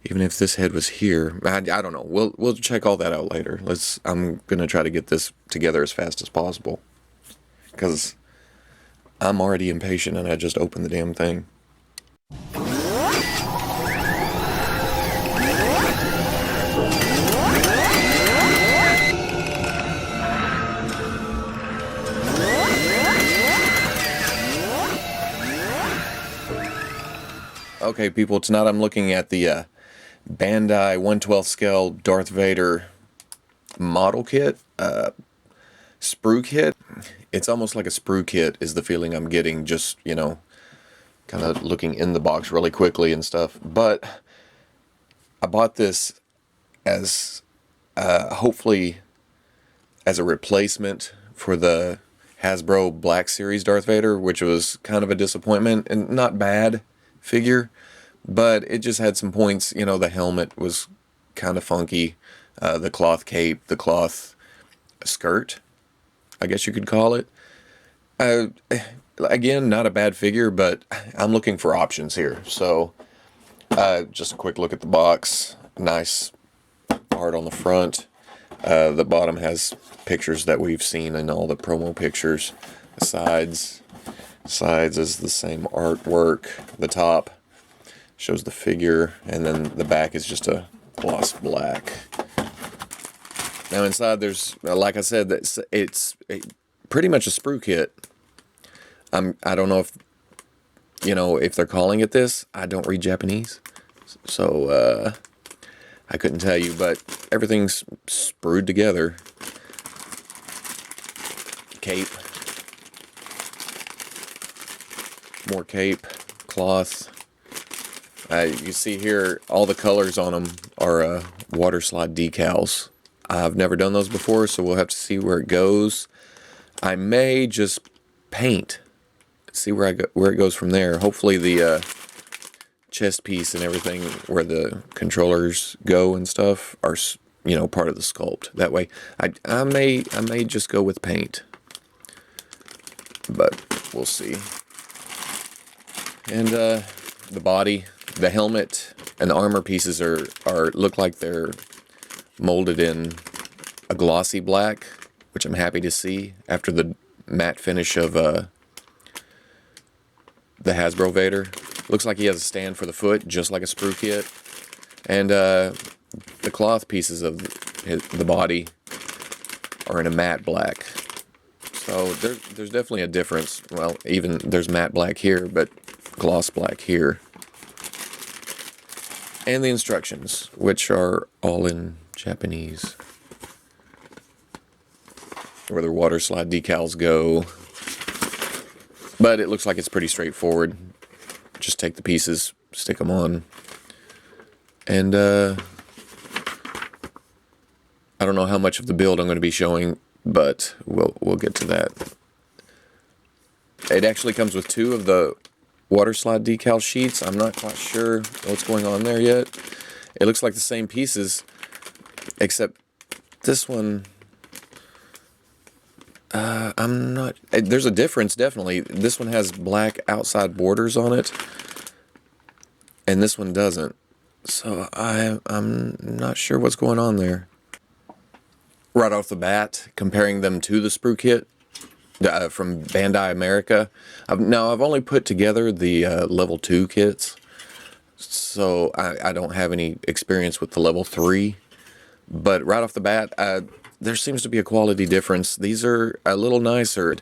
Even if this head was here, I don't know. We'll check all that out later. I'm gonna try to get this together as fast as possible, because I'm already impatient and I just opened the damn thing. Okay, people, tonight I'm looking at the Bandai 1/12 scale Darth Vader model kit, sprue kit. It's almost like a sprue kit is the feeling I'm getting, just, kind of looking in the box really quickly and stuff. But I bought this as hopefully as a replacement for the Hasbro Black Series Darth Vader, which was kind of a disappointment and not bad figure, but it just had some points. The helmet was kind of funky, the cloth cape, the cloth skirt, I guess you could call it. Again, not a bad figure, but I'm looking for options here. So just a quick look at the box. Nice art on the front. The bottom has pictures that we've seen in all the promo pictures. The sides is the same artwork. The top shows the figure, and then the back is just a gloss black. Now inside there's, like I said, it's pretty much a sprue kit. I don't know if they're calling it this. I don't read Japanese, so I couldn't tell you, but everything's sprued together. Cape. More cape. Cloth. You see here, all the colors on them are water slide decals. I've never done those before, so we'll have to see where it goes. I may just paint. See where it goes from there. Hopefully the chest piece and everything where the controllers go and stuff are part of the sculpt. That way I may just go with paint, but we'll see. And the body, the helmet, and the armor pieces look like they're molded in a glossy black, which I'm happy to see after the matte finish of the Hasbro Vader. Looks like he has a stand for the foot, just like a sprue kit. And the cloth pieces of the body are in a matte black. So there's definitely a difference. Well, even there's matte black here, but gloss black here. And the instructions, which are all in Japanese. Where the water slide decals go. But it looks like it's pretty straightforward. Just take the pieces, stick them on. And I don't know how much of the build I'm going to be showing, but we'll get to that. It actually comes with 2 of the water slide decal sheets. I'm not quite sure what's going on there yet. It looks like the same pieces, except this one, I'm not, there's a difference, definitely. This one has black outside borders on it, and this one doesn't. So I'm not sure what's going on there. Right off the bat, comparing them to the sprue kit from Bandai America. I've only put together the level 2 kits, so I don't have any experience with the level 3. But right off the bat, there seems to be a quality difference. These are a little nicer,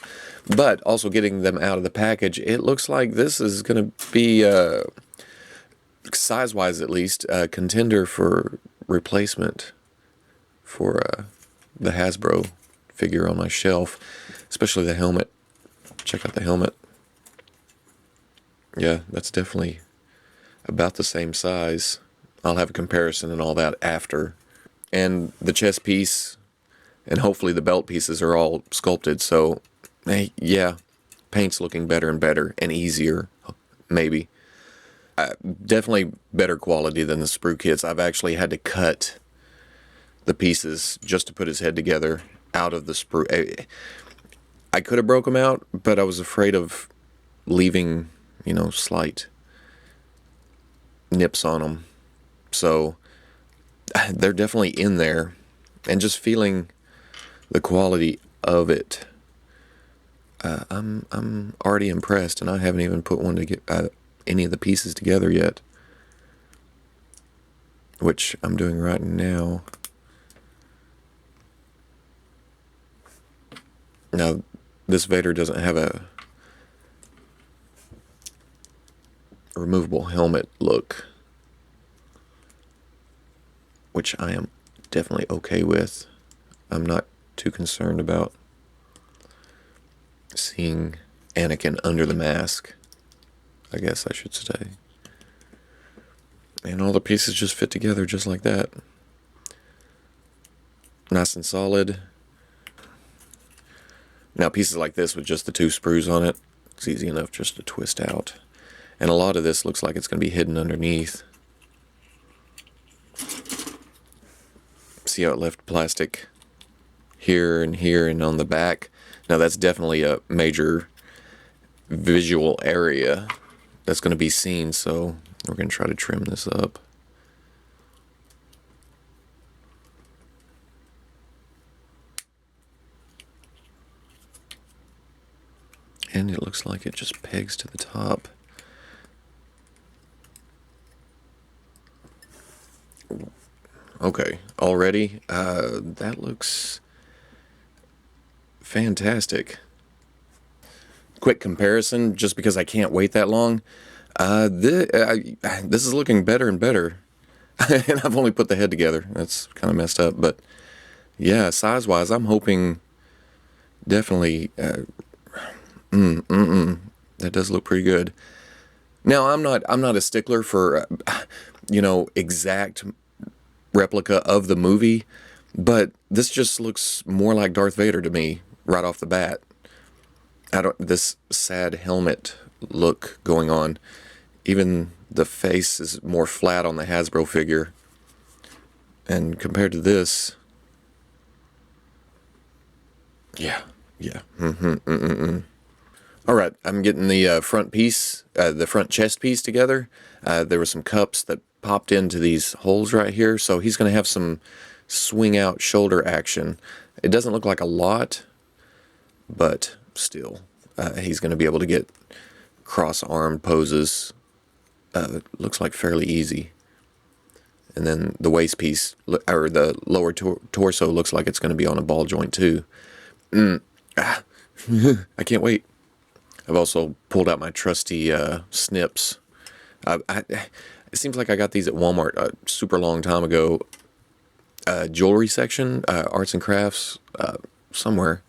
but also getting them out of the package, it looks like this is going to be, size-wise at least, a contender for replacement for the Hasbro figure on my shelf, especially the helmet. Check out the helmet. Yeah, that's definitely about the same size. I'll have a comparison and all that after. And the chest piece and hopefully the belt pieces are all sculpted, so hey, yeah, paint's looking better and better and easier, maybe. Definitely better quality than the sprue kits. I've actually had to cut the pieces just to put his head together out of the sprue. I could have broke them out, but I was afraid of leaving, slight nips on them. So they're definitely in there, and just feeling the quality of it, I'm already impressed, and I haven't even put one to get any of the pieces together yet, which I'm doing right now. Now, this Vader doesn't have a removable helmet look, which I am definitely okay with. I'm not too concerned about seeing Anakin under the mask, I guess I should say. And all the pieces just fit together just like that. Nice and solid. Now pieces like this with just the 2 sprues on it, it's easy enough just to twist out. And a lot of this looks like it's going to be hidden underneath. See how it left plastic here and on the back? Now that's definitely a major visual area that's going to be seen, so we're going to try to trim this up. And it looks like it just pegs to the top. Okay, already, that looks fantastic. Quick comparison, just because I can't wait that long. This is looking better and better. And I've only put the head together. That's kind of messed up, but yeah, size-wise, I'm hoping definitely. That does look pretty good. Now, I'm not a stickler for, exact replica of the movie, but this just looks more like Darth Vader to me right off the bat. This sad helmet look going on. Even the face is more flat on the Hasbro figure. And compared to this, yeah. All right, I'm getting the front piece, the front chest piece together. There were some cups that popped into these holes right here, so he's going to have some swing out shoulder action. It doesn't look like a lot, but still, he's going to be able to get cross-armed poses. Looks like fairly easy. And then the waist piece, or the lower torso, looks like it's going to be on a ball joint too. I can't wait. I've also pulled out my trusty snips. It seems like I got these at Walmart a super long time ago. Jewelry section, arts and crafts, somewhere.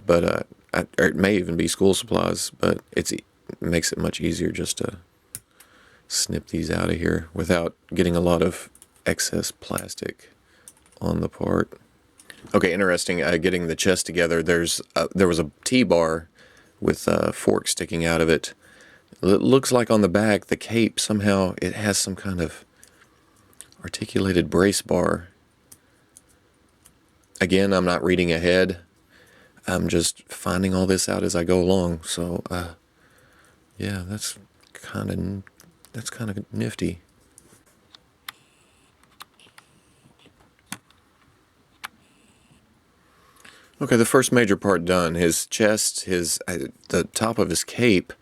But or it may even be school supplies, but it makes it much easier just to snip these out of here without getting a lot of excess plastic on the part. Okay, interesting. Getting the chest together. There was a T-bar with a fork sticking out of it. It looks like on the back, the cape, somehow it has some kind of articulated brace bar. Again, I'm not reading ahead. I'm just finding all this out as I go along. So, yeah, that's kind of nifty. Okay, the first major part done. His chest, the top of his cape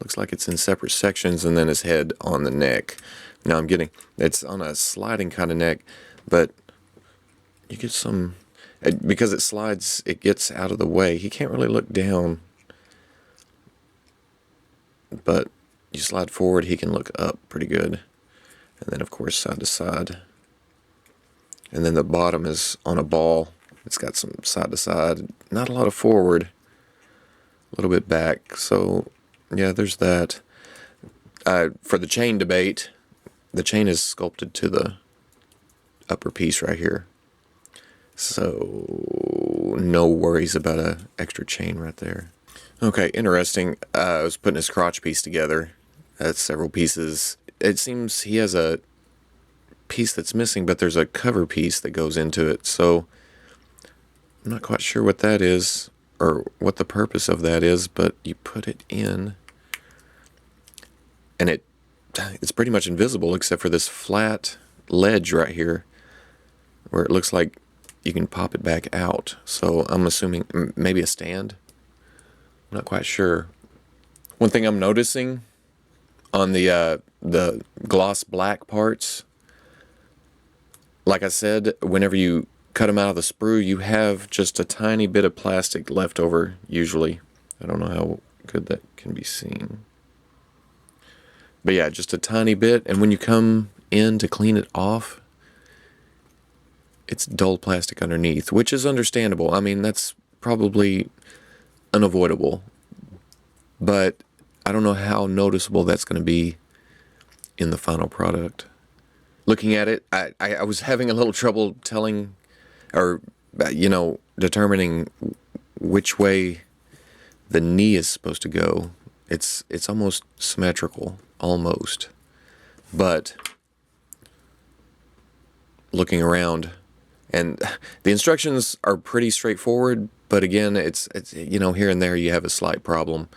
looks like it's in separate sections, and then his head on the neck. Now it's on a sliding kind of neck, but you get some, because it slides, it gets out of the way. He can't really look down, but you slide forward, he can look up pretty good. And then, of course, side to side. And then the bottom is on a ball. It's got some side to side, not a lot of forward, a little bit back. So, yeah, there's that. For the chain debate, the chain is sculpted to the upper piece right here. So, no worries about an extra chain right there. Okay, interesting. I was putting his crotch piece together. That's several pieces. It seems he has a piece that's missing, but there's a cover piece that goes into it. So, I'm not quite sure what that is or what the purpose of that is, but you put it in and it it's pretty much invisible except for this flat ledge right here where it looks like you can pop it back out. So I'm assuming maybe a stand. I'm not quite sure. One thing I'm noticing on the gloss black parts, like I said, whenever you cut them out of the sprue, you have just a tiny bit of plastic left over usually. I don't know how good that can be seen. But yeah, just a tiny bit, and when you come in to clean it off, it's dull plastic underneath, which is understandable. I mean, that's probably unavoidable, but I don't know how noticeable that's going to be in the final product. Looking at it, I was having a little trouble telling, or, determining which way the knee is supposed to go. It's almost symmetrical. Almost, but looking around, and the instructions are pretty straightforward, but again, it's here and there you have a slight problem.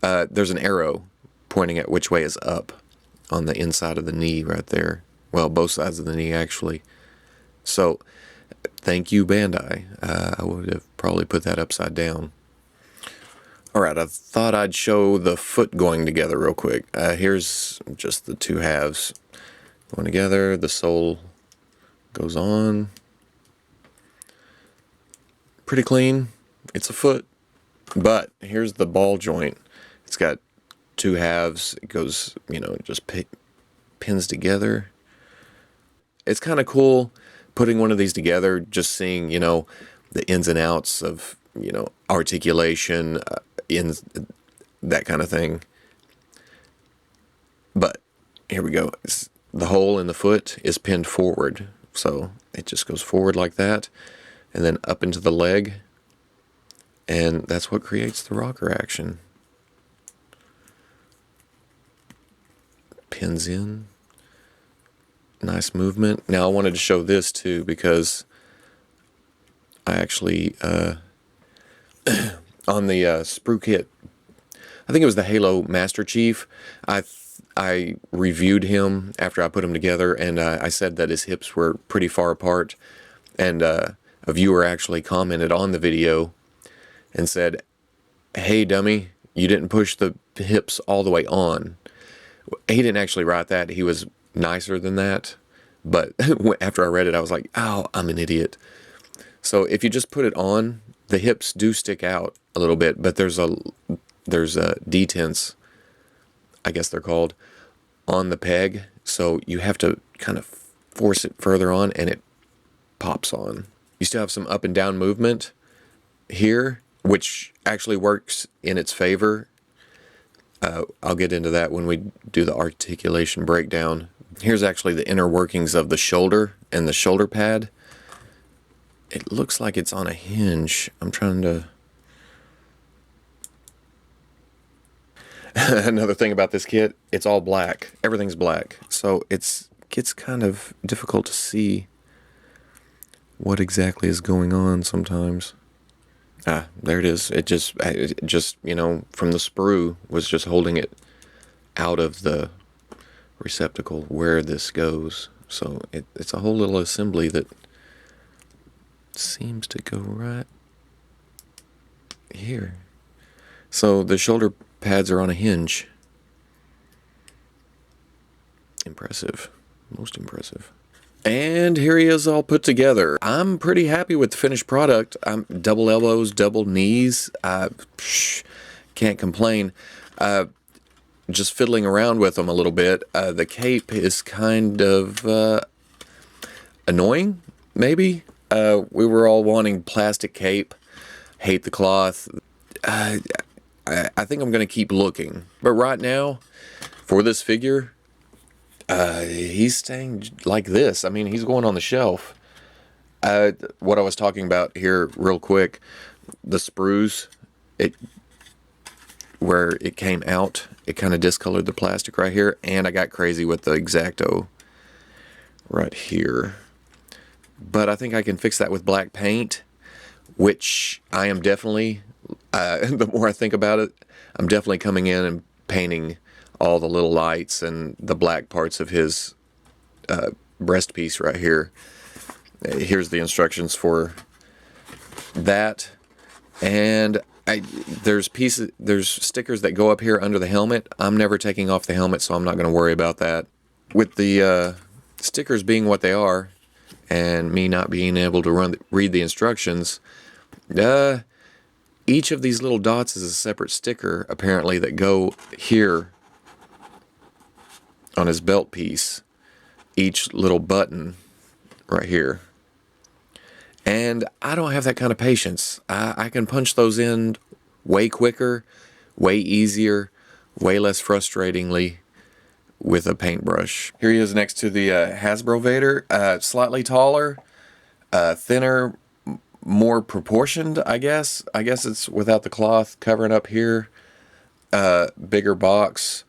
There's an arrow pointing at which way is up on the inside of the knee right there. Well, both sides of the knee actually. So thank you, Bandai. I would have probably put that upside down. Alright, I thought I'd show the foot going together real quick. Here's just the two halves going together. The sole goes on. Pretty clean. It's a foot. But here's the ball joint. It's got two halves. It goes, it just pins together. It's kind of cool putting one of these together, just seeing, the ins and outs of, articulation, in that kind of thing. But here we go. The hole in the foot is pinned forward, so it just goes forward like that, and then up into the leg, and that's what creates the rocker action. Pins in. Nice movement. Now I wanted to show this too because I actually on the sprue kit, I think it was the Halo Master Chief, I reviewed him after I put him together, and I said that his hips were pretty far apart, and a viewer actually commented on the video and said, "Hey dummy, you didn't push the hips all the way on." He didn't actually write that. He was nicer than that, but after I read it I was like, oh, I'm an idiot. So if you just put it on, the hips do stick out a little bit, but there's a detents, I guess they're called, on the peg, so you have to kind of force it further on and it pops on. You still have some up and down movement here, which actually works in its favor. I'll get into that when we do the articulation breakdown. Here's actually the inner workings of the shoulder and the shoulder pad. It looks like it's on a hinge. I'm trying to... Another thing about this kit, it's all black. Everything's black. So it gets kind of difficult to see what exactly is going on sometimes. Ah, there it is. It just, from the sprue, was just holding it out of the receptacle where this goes. So it's a whole little assembly that seems to go right here. So the shoulder pads are on a hinge. Impressive. Most impressive. And here he is all put together. I'm pretty happy with the finished product. I'm double elbows, double knees. Can't complain. Just fiddling around with them a little bit. The cape is kind of annoying, maybe. We were all wanting plastic cape. Hate the cloth. I think I'm going to keep looking. But right now, for this figure, he's staying like this. I mean, he's going on the shelf. What I was talking about here real quick, the sprues, where it came out, it kind of discolored the plastic right here, and I got crazy with the X-Acto right here. But I think I can fix that with black paint, which I am definitely, the more I think about it, I'm definitely coming in and painting all the little lights and the black parts of his breast piece right here. Here's the instructions for that. And there's stickers that go up here under the helmet. I'm never taking off the helmet, so I'm not going to worry about that. With the stickers being what they are, and me not being able to read the instructions, each of these little dots is a separate sticker, apparently, that go here on his belt piece. Each little button right here. And I don't have that kind of patience. I can punch those in way quicker, way easier, way less frustratingly with a paintbrush. Here he is next to the Hasbro Vader. Slightly taller, thinner, more proportioned, I guess. I guess it's without the cloth covering up here. Bigger box,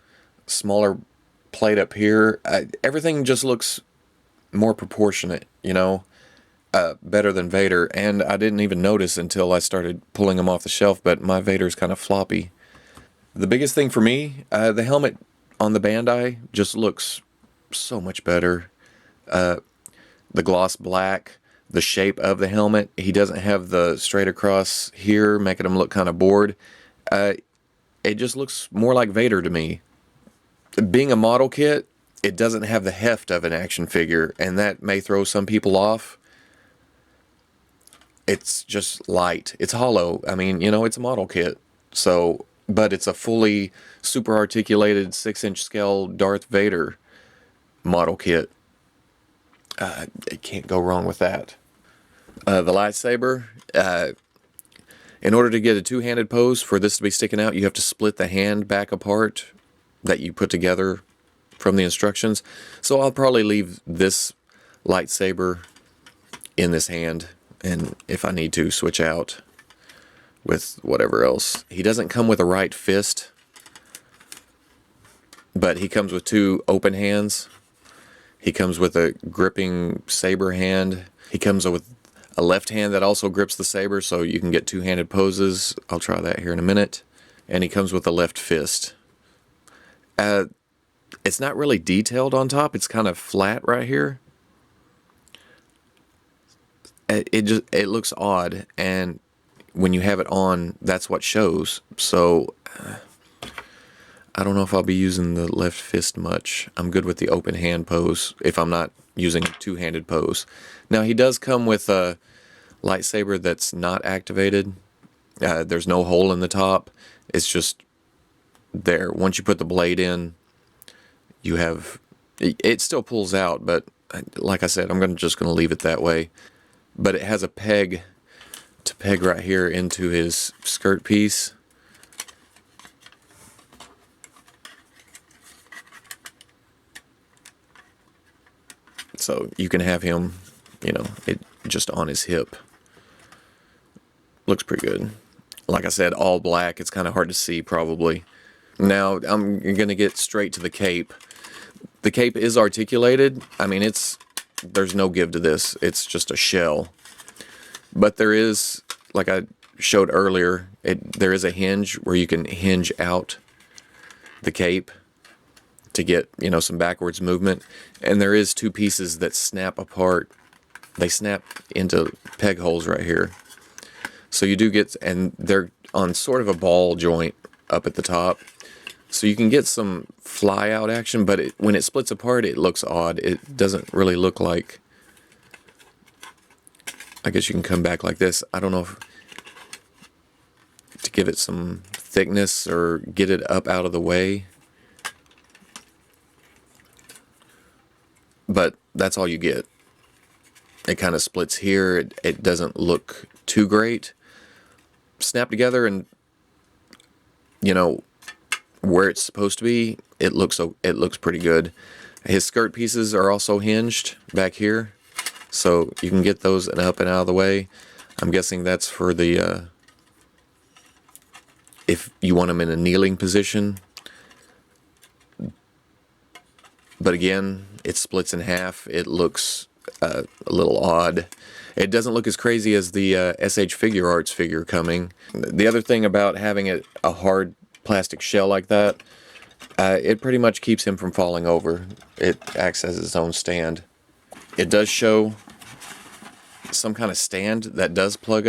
smaller plate up here. Everything just looks more proportionate, you know. Better than Vader, and I didn't even notice until I started pulling them off the shelf, but my Vader's kind of floppy. The biggest thing for me, the helmet on the Bandai just looks so much better. The gloss black, the shape of the helmet, he doesn't have the straight across here, making him look kind of bored. It just looks more like Vader to me. Being a model kit, it doesn't have the heft of an action figure, and that may throw some people off. It's just light. It's hollow. I mean, you know, it's a model kit. So, but it's a fully super articulated 6-inch scale Darth Vader model kit. It can't go wrong with that. The lightsaber, in order to get a two-handed pose for this to be sticking out, you have to split the hand back apart that you put together from the instructions. So I'll probably leave this lightsaber in this hand, and if I need to, switch out with whatever else. He doesn't come with a right fist, but he comes with two open hands. He comes with a gripping saber hand. He comes with a left hand that also grips the saber, so you can get two-handed poses. I'll try that here in a minute. And he comes with a left fist. It's not really detailed on top. It's kind of flat right here. It looks odd, and when you have it on, that's what shows. So I don't know if I'll be using the left fist much. I'm good with the open hand pose if I'm not using a two-handed pose. Now he does come with a lightsaber that's not activated. There's no hole in the top. It's just there. Once you put the blade in, you have it still pulls out, but like I said, I'm just gonna leave it that way. But it has a peg to peg right here into his skirt piece. So you can have him, you know, it just on his hip. Looks pretty good. Like I said, all black. It's kind of hard to see probably. Now I'm going to get straight to the cape. The cape is articulated. I mean, there's no give to this. It's just a shell. But there is, like I showed earlier, there is a hinge where you can hinge out the cape to get, you know, some backwards movement. And there is two pieces that snap apart. They snap into peg holes right here. So you do get, and they're on sort of a ball joint up at the top. So you can get some fly out action, but when it splits apart, it looks odd. It doesn't really look like, I guess you can come back like this. I don't know if to give it some thickness or get it up out of the way. But that's all you get. It kind of splits here. It doesn't look too great. Snap together, and you know where it's supposed to be, it looks pretty good. His skirt pieces are also hinged back here, so you can get those up and out of the way. I'm guessing that's for the if you want them in a kneeling position. But again, it splits in half. It looks a little odd. It doesn't look as crazy as the SH Figure Arts figure coming. The other thing about having a hard plastic shell like that, It pretty much keeps him from falling over. It acts as its own stand. It does show some kind of stand that does plug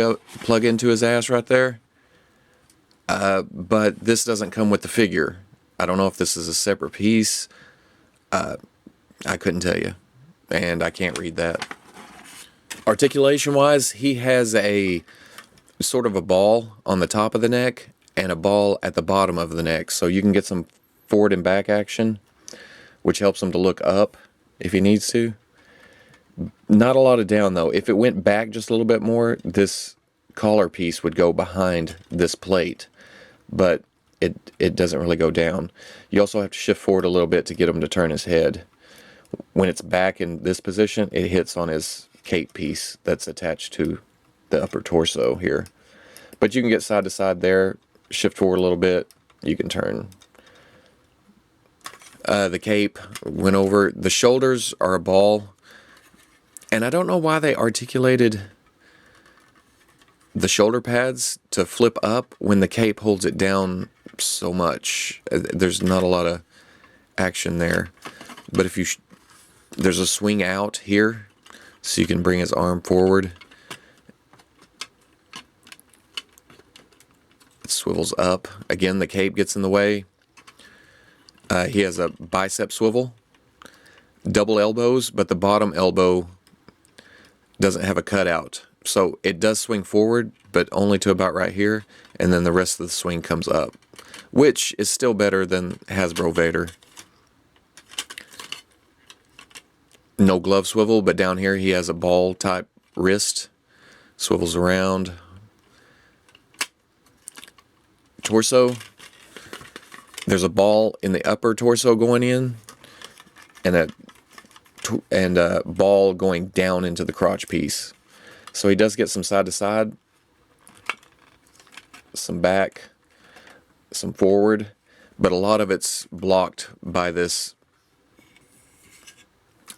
into his ass right there. But this doesn't come with the figure. I don't know if this is a separate piece. I couldn't tell you, and I can't read that. Articulation-wise, he has a sort of a ball on the top of the neck and a ball at the bottom of the neck, so you can get some forward and back action, which helps him to look up if he needs to. Not a lot of down, though. If it went back just a little bit more, this collar piece would go behind this plate, but it doesn't really go down. You also have to shift forward a little bit to get him to turn his head. When it's back in this position, it hits on his cape piece that's attached to the upper torso here. But you can get side to side there, shift forward a little bit, you can turn. The cape went over. The shoulders are a ball, and I don't know why they articulated the shoulder pads to flip up when the cape holds it down so much. There's not a lot of action there, but if you there's a swing out here, so you can bring his arm forward. It swivels up. Again, the cape gets in the way. He has a bicep swivel, double elbows, but the bottom elbow doesn't have a cutout. So it does swing forward, but only to about right here, and then the rest of the swing comes up, which is still better than Hasbro Vader. No glove swivel, but down here he has a ball type wrist, swivels around. Torso, there's a ball in the upper torso going in, and a ball going down into the crotch piece. So he does get some side to side, some back, some forward, but a lot of it's blocked by this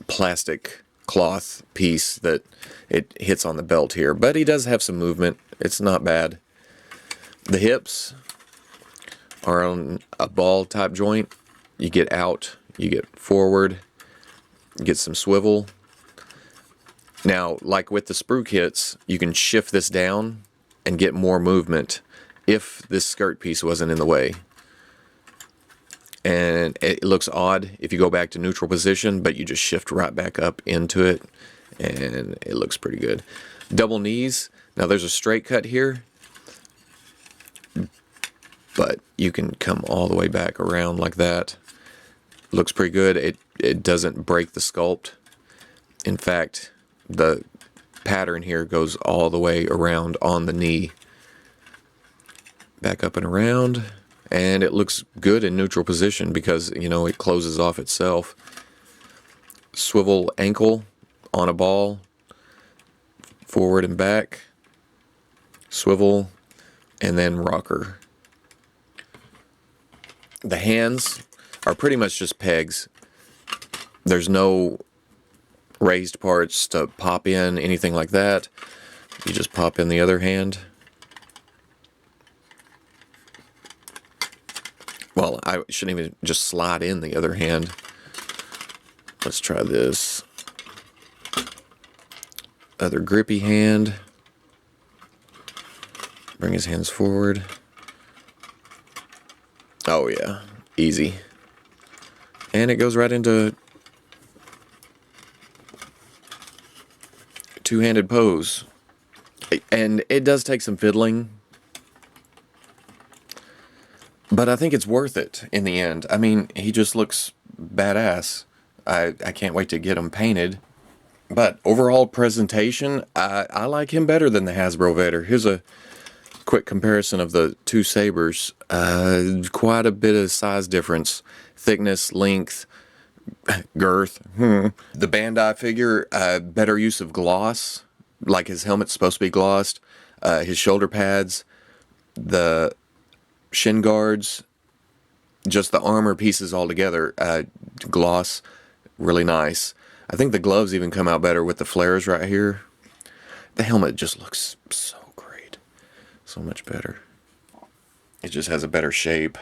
plastic cloth piece that it hits on the belt here. But he does have some movement. It's not bad. The hips are on a ball type joint. You get out, you get forward, you get some swivel. Now, like with the sprue kits, you can shift this down and get more movement if this skirt piece wasn't in the way. And it looks odd if you go back to neutral position, but you just shift right back up into it, and it looks pretty good. Double knees. Now, there's a straight cut here, but you can come all the way back around like that. Looks pretty good. It doesn't break the sculpt. In fact, the pattern here goes all the way around on the knee. Back up and around, and it looks good in neutral position because, you know, it closes off itself. Swivel ankle on a ball, forward and back, swivel, and then rocker. The hands are pretty much just pegs. There's no raised parts to pop in, anything like that. You just pop in the other hand. Well, I shouldn't even just slide in the other hand. Let's try this. Other grippy hand. Bring his hands forward. Oh yeah, easy. And it goes right into two-handed pose. And it does take some fiddling, but I think it's worth it in the end. I mean, he just looks badass. I can't wait to get him painted. But overall presentation, I like him better than the Hasbro Vader. Here's a quick comparison of the two sabers. Quite a bit of size difference. Thickness, length, girth. The Bandai figure, better use of gloss. Like his helmet's supposed to be glossed. His shoulder pads, the shin guards, just the armor pieces all together, gloss, really nice. I think the gloves even come out better with the flares right here. The helmet just looks so great, so much better. It just has a better shape.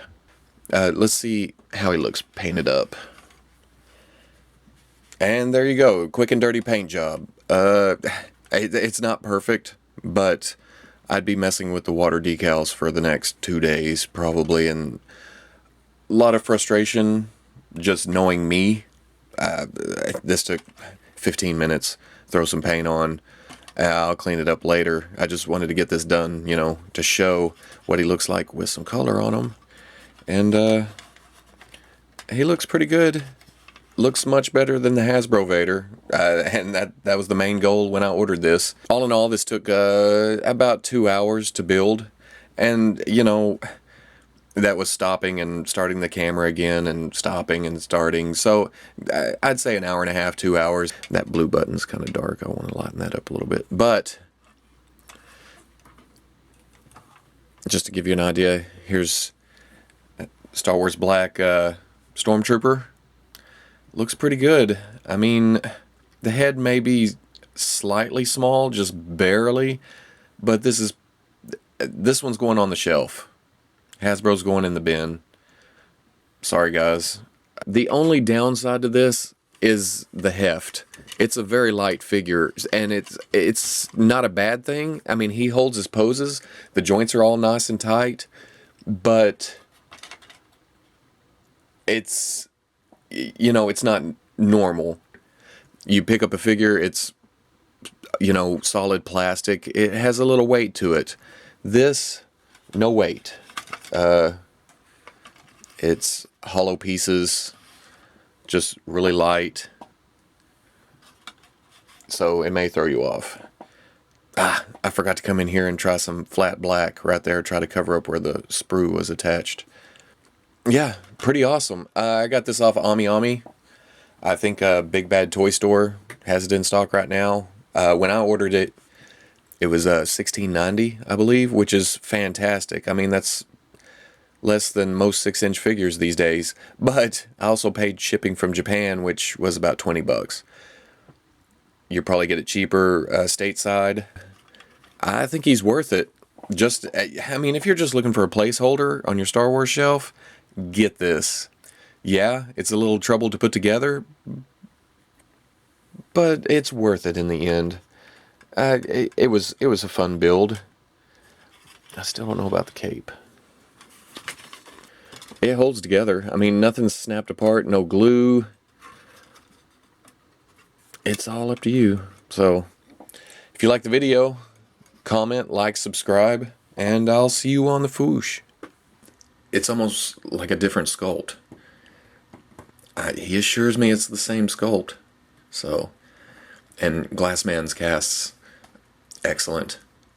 Let's see how he looks painted up. And there you go, quick and dirty paint job. It's not perfect, but I'd be messing with the water decals for the next 2 days probably, and a lot of frustration just knowing me. This took 15 minutes. Throw some paint on. I'll clean it up later. I just wanted to get this done, you know, to show what he looks like with some color on him. And he looks pretty good. Looks much better than the Hasbro Vader, and that was the main goal when I ordered this. All in all, this took about 2 hours to build, and you know, that was stopping and starting the camera again and stopping and starting. So I'd say an hour and a half, 2 hours. That blue button's kind of dark. I want to lighten that up a little bit. But just to give you an idea, here's Star Wars Black Stormtrooper. Looks pretty good. I mean, the head may be slightly small, just barely, but this one's going on the shelf. Hasbro's going in the bin. Sorry, guys. The only downside to this is the heft. It's a very light figure, and it's not a bad thing. I mean, he holds his poses. The joints are all nice and tight, but it's, you know, it's not normal. You pick up a figure, it's, you know, solid plastic. It has a little weight to it. This, no weight. It's hollow pieces, just really light, so it may throw you off. I forgot to come in here and try some flat black right there, try to cover up where the sprue was attached. Yeah, pretty awesome. I got this off of Ami. I think Big Bad Toy Store has it in stock right now. When I ordered it, it was $16.90, I believe, which is fantastic. I mean, that's less than most 6-inch figures these days. But I also paid shipping from Japan, which was about 20 bucks. You'll probably get it cheaper stateside. I think he's worth it. Just, I mean, if you're just looking for a placeholder on your Star Wars shelf, get this. Yeah, it's a little trouble to put together, but it's worth it in the end. It was a fun build. I still don't know about the cape. It holds together. I mean, nothing's snapped apart, no glue. It's all up to you. So, if you like the video, comment, like, subscribe, and I'll see you on the Fwoosh. It's almost like a different sculpt. He assures me it's the same sculpt. So, and Glassman's casts, excellent.